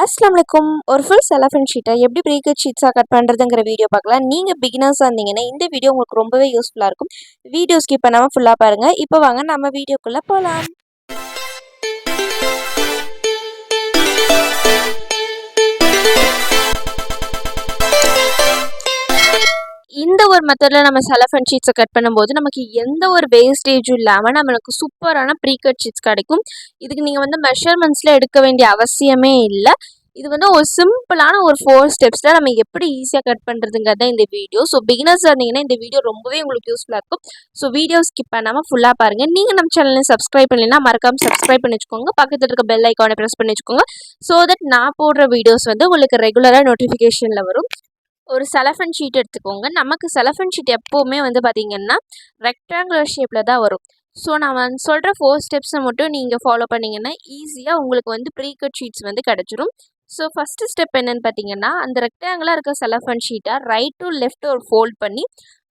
அஸ்ஸலாமு அலைக்கும். ஒரு ஃபுல் செலஃபன் ஷீட்டை எப்படி ப்ரீகட் ஷீட்ஸாக கட் பண்ணுறதுங்கிற வீடியோ பார்க்கலாம். நீங்கள் பிகினர்ஸாக இருந்தீங்கன்னா இந்த வீடியோ உங்களுக்கு ரொம்பவே யூஸ்ஃபுல்லாக இருக்கும். வீடியோ ஸ்கிப் பண்ணாமல் ஃபுல்லாக பாருங்கள். இப்போ வாங்க நம்ம வீடியோக்குள்ளே போகலாம். இந்த ஒரு மெத்தடில் நம்ம செலஃபன் ஷீட்ஸை கட் பண்ணும்போது நமக்கு எந்த ஒரு வேஸ்டேஜும் இல்லாமல் நம்மளுக்கு சூப்பரான ப்ரீகட் ஷீட்ஸ் கிடைக்கும். இதுக்கு நீங்கள் மெஷர்மெண்ட்ஸில் எடுக்க வேண்டிய அவசியமே இல்லை. இது ஒரு சிம்பிளான ஒரு 4 ஸ்டெப்ஸில் நம்ம எப்படி ஈஸியாக கட் பண்ணுறதுங்கிறது தான் இந்த வீடியோ. ஸோ பிகினர்ஸாக இருந்தீங்கன்னா இந்த வீடியோ ரொம்பவே உங்களுக்கு யூஸ்ஃபுல்லாக இருக்கும். ஸோ வீடியோ ஸ்கிப் பண்ணாமல் ஃபுல்லாக பாருங்கள். நீங்கள் நம்ம சேனலை சப்ஸ்கிரைப் பண்ணலைன்னா மறக்காமல் சப்ஸ்கிரைப் பண்ணி வச்சுக்கோங்க. பக்கத்தில் இருக்க பெல் ஐக்கானை ப்ரெஸ் பண்ணி வச்சுக்கோங்க. ஸோ தட் நான் போடுற வீடியோஸ் உங்களுக்கு ரெகுலராக நோட்டிஃபிகேஷனில் வரும். ஒரு செலஃபன் ஷீட் எடுத்துக்கோங்க. நமக்கு செலஃபன் ஷீட் எப்போவுமே பார்த்திங்கன்னா ரெக்டாங்குலர் ஷேப்பில் தான் வரும். ஸோ நான் சொல்கிற 4 ஸ்டெப்ஸை மட்டும் நீங்கள் ஃபாலோ பண்ணிங்கன்னா ஈஸியாக உங்களுக்கு ப்ரீகட் ஷீட்ஸ் கிடச்சிரும். ஸோ ஃபஸ்ட்டு ஸ்டெப் என்னென்னு பார்த்தீங்கன்னா, அந்த ரெக்டாங்குலாக இருக்க செலஃபன் ஷீட்டை ரைட் டு லெஃப்ட் ஒரு ஃபோல்ட் பண்ணி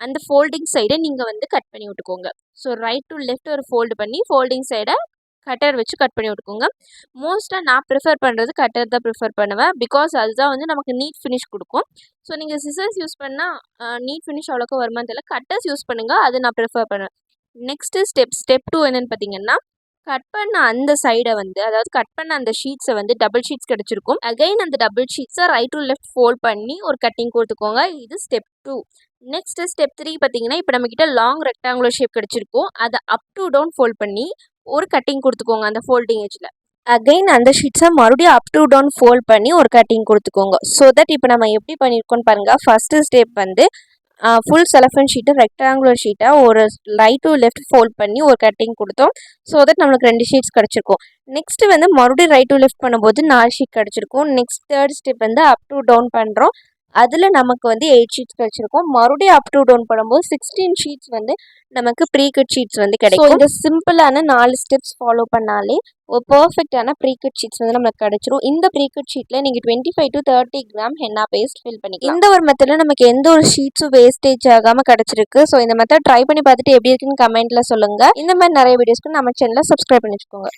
அந்த ஃபோல்டிங் சைடை நீங்கள் கட் பண்ணி விட்டுக்கோங்க. ஸோ ரைட் டு லெஃப்ட் ஒரு ஃபோல்டு பண்ணி ஃபோல்டிங் சைடை கட்டர் வச்சு கட் பண்ணி விட்டுக்கோங்க. மோஸ்ட்டாக நான் ப்ரிஃபர் பண்ணுறது கட்டர் தான் ப்ரிஃபர் பண்ணுவேன். பிகாஸ் அதுதான் நமக்கு நீட் ஃபினிஷ் கொடுக்கும். ஸோ நீங்கள் சிசர்ஸ் யூஸ் பண்ணால் நீட் ஃபினிஷ் அவ்வளோக்கா வருமானு தெரியல. கட்டர்ஸ் யூஸ் பண்ணுங்கள், அது நான் ப்ரிஃபர் பண்ணுவேன். நெக்ஸ்ட்டு ஸ்டெப் 2 என்னென்னு பார்த்தீங்கன்னா, கட் பண்ண அந்த சைடை அதாவது கட் பண்ண அந்த ஷீட்ஸை டபுள் ஷீட்ஸ் கிடச்சிருக்கும். அகைன் அந்த டபுள் ஷீட்ஸை ரைட் டு லெஃப்ட் ஃபோல்ட் பண்ணி ஒரு கட்டிங் கொடுத்துக்கோங்க. இது ஸ்டெப் 2. நெக்ஸ்ட்டு ஸ்டெப் 3 பார்த்தீங்கன்னா, இப்போ நம்மக்கிட்ட லாங் ரெக்டாங்குலர் ஷேப் கிடச்சிருக்கும். அதை அப் டு டவுன் ஃபோல்ட் பண்ணி ஒரு கட்டிங் கொடுத்துக்கோங்க அந்த ஃபோல்டிங் எஜ்ஜில். அகைன் அந்த ஷீட்ஸை மறுபடியும் அப் டு டவுன் ஃபோல்ட் பண்ணி ஒரு கட்டிங் கொடுத்துக்கோங்க. ஸோ தட் இப்போ நம்ம எப்படி பண்ணியிருக்கோன்னு பாருங்கள். ஃபஸ்ட்டு ஸ்டெப் ஃபுல் செலஃபன் ஷீட்டை ரெக்டாங்குலர் ஷீட்டை ஒரு ரைட் டு லெஃப்ட் ஃபோல்ட் பண்ணி ஒரு கட்டிங் கொடுத்தோம். ஸோ தட் நம்மளுக்கு 2 ஷீட்ஸ் கிடச்சிருக்கும். நெக்ஸ்ட்டு மறுபடியும் ரைட் டு லெஃப்ட் பண்ணும்போது 4 ஷீட் கிடச்சிருக்கும். Next third step up to down பண்ணுறோம். அதில் நமக்கு 8 ஷீட்ஸ் கிடச்சிருக்கும். மறுபடியும் அப் டு டவுன் பண்ணும்போது 16 ஷீட்ஸ் நமக்கு ப்ரீகட் ஷீட்ஸ் கிடைக்கும். இந்த சிம்பிளான 4 ஸ்டெப்ஸ் ஃபாலோ பண்ணாலே ஒரு பர்ஃபெக்டான ப்ரீகட் ஷீட்ஸ் நமக்கு கிடச்சிரும். இந்த ப்ரீகட் ஷீட்டில் நீங்கள் 25 to 30 gram henna paste fill பண்ணிக்கலாம். இந்த ஒரு மெத்தடில் நமக்கு எந்த ஒரு ஷீட்ஸும் வேஸ்டேஜ் ஆகாமல் கிடச்சிருக்கு. ஸோ இந்த மெத்தட் ட்ரை பண்ணி பார்த்துட்டு எப்படி இருக்குன்னு கமெண்ட்டில் சொல்லுங்கள். இந்த மாதிரி நிறைய வீடியோஸ்க்கு நம்ம சேனலை சப்ஸ்கிரைப் பண்ணி வச்சுக்கோங்க.